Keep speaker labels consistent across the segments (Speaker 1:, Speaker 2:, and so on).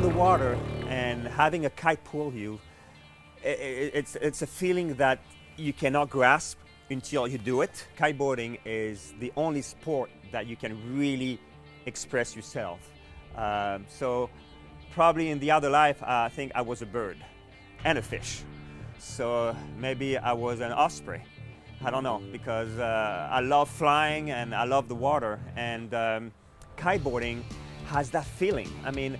Speaker 1: on the water and having a kite pull you, it's a feeling that you cannot grasp until you do it. Kiteboarding is the only sport that you can really express yourself. So probably in the other life, I think I was a bird and a fish. So maybe I was an osprey. I don't know, because I love flying and I love the water, and kiteboarding has that feeling. I mean,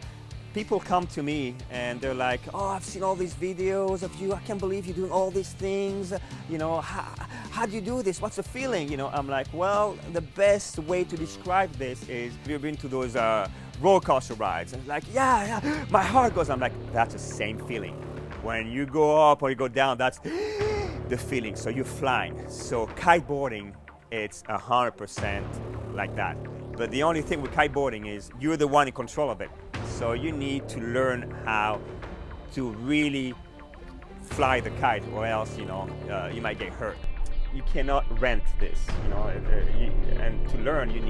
Speaker 1: people come to me and they're like, oh, I've seen all these videos of you, I can't believe you're doing all these things, you know, how do you do this, what's the feeling, you know? I'm like, well, the best way to describe this is, have you been to those roller coaster rides? And like, yeah, my heart goes, I'm like, that's the same feeling. When you go up or you go down, that's the feeling, so you're flying. So kiteboarding, it's 100% like that. But the only thing with kiteboarding is you're the one in control of it. So you need to learn how to really fly the kite, or else, you know, you might get hurt. You cannot rent this, you know, and to learn you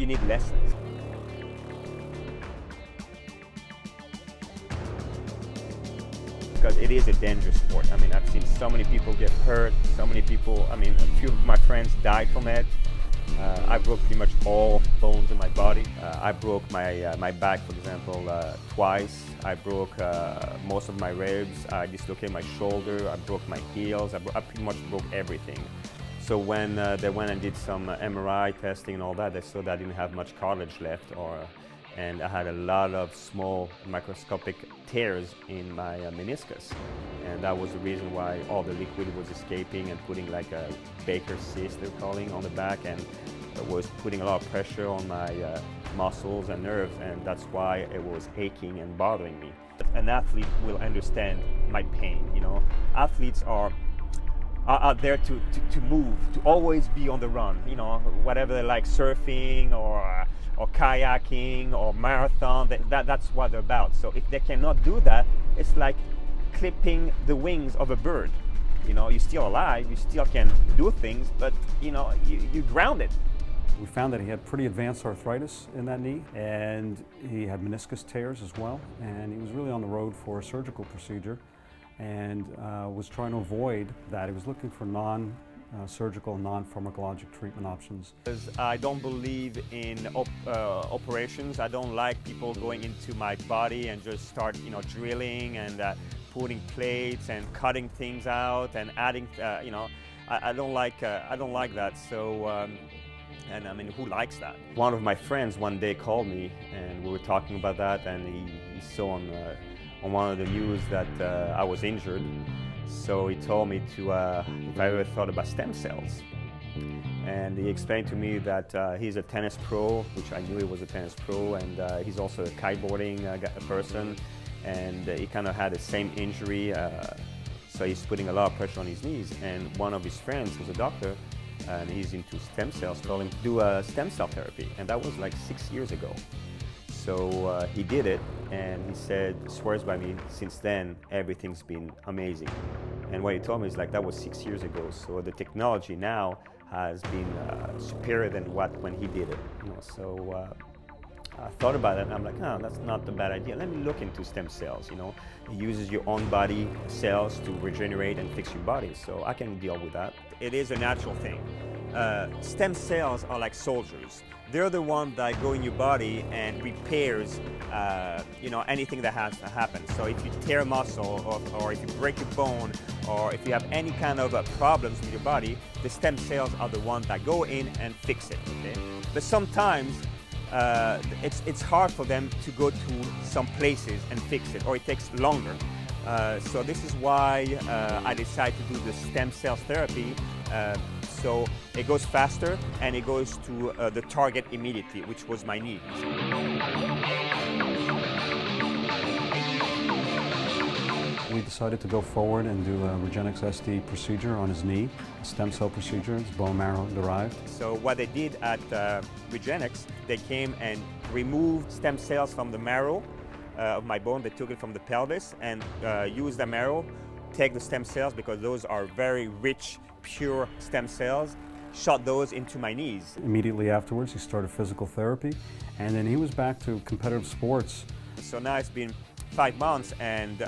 Speaker 1: need lessons. Because it is a dangerous sport. I mean, I've seen so many people get hurt, so many people, I mean, a few of my friends died from it. I broke pretty much all bones in my body. I broke my back, for example, twice. I broke most of my ribs. I dislocated my shoulder. I broke my heels. I pretty much broke everything. So when they went and did some MRI testing and all that, they saw that I didn't have much cartilage left, and I had a lot of small microscopic tears in my meniscus. And that was the reason why all the liquid was escaping and putting like a Baker's cyst, they're calling, on the back, and it was putting a lot of pressure on my muscles and nerves, and that's why it was aching and bothering me. An athlete will understand my pain, you know. Athletes are out there to move, to always be on the run, you know, whatever they like, surfing or kayaking or marathon, that's what they're about. So if they cannot do that, it's like clipping the wings of a bird. You know, you're still alive, you still can do things, but you know, you drown it.
Speaker 2: We found that he had pretty advanced arthritis in that knee, and he had meniscus tears as well, and he was really on the road for a surgical procedure, and was trying to avoid that. He was looking for non-surgical, non-pharmacologic treatment options.
Speaker 1: I don't believe in operations. I don't like people going into my body and just start, you know, drilling and putting plates and cutting things out and adding, you know, I don't like that. So, and I mean, who likes that? One of my friends one day called me and we were talking about that, and he saw on one of the news that I was injured. So he told me to, if I ever thought about stem cells. And he explained to me that he's a tennis pro, which I knew he was a tennis pro, and he's also a kiteboarding person, and he kind of had the same injury, so he's putting a lot of pressure on his knees. And one of his friends who's a doctor, and he's into stem cells, told him to do a stem cell therapy, and that was like 6 years ago. So he did it, and he said, swears by me, since then everything's been amazing. And what he told me is like, that was 6 years ago, so the technology now has been superior than when he did it. You know, so I thought about it, and I'm like, oh, that's not a bad idea. Let me look into stem cells. You know, it uses your own body cells to regenerate and fix your body, so I can deal with that. It is a natural thing. Stem cells are like soldiers. They're the one that go in your body and repairs, you know, anything that has happened. So if you tear a muscle, or if you break your bone, or if you have any kind of problems with your body, the stem cells are the ones that go in and fix it. Okay? But sometimes it's hard for them to go to some places and fix it, or it takes longer. So this is why I decided to do the stem cell therapy. So it goes faster and it goes to the target immediately, which was my knee.
Speaker 2: We decided to go forward and do a Regenexx SD procedure on his knee, a stem cell procedure. It's bone-marrow derived.
Speaker 1: So what they did at Regenexx, they came and removed stem cells from the marrow of my bone. They took it from the pelvis and used the marrow, take the stem cells, because those are very rich, pure stem cells, shot those into my knees.
Speaker 2: Immediately afterwards, he started physical therapy, and then he was back to competitive sports.
Speaker 1: So now it's been 5 months, and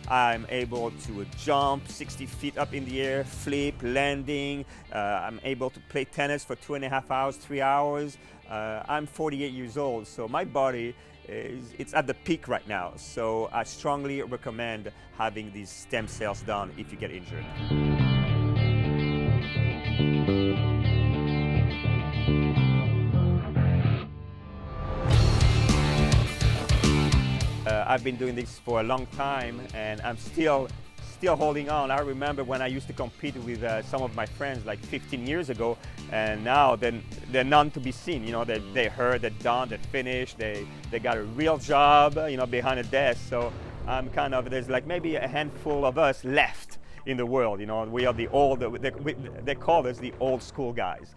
Speaker 1: I'm able to jump 60 feet up in the air, flip, landing. I'm able to play tennis for 2.5 hours, 3 hours. I'm 48 years old, so my body it's at the peak right now. So I strongly recommend having these stem cells done if you get injured. I've been doing this for a long time, and I'm still holding on. I remember when I used to compete with some of my friends like 15 years ago, and now they're none to be seen. You know, they heard, they're done, they're finished, they got a real job, you know, behind a desk. So I'm kind of, there's like maybe a handful of us left in the world. You know, we are the old, they call us the old school guys.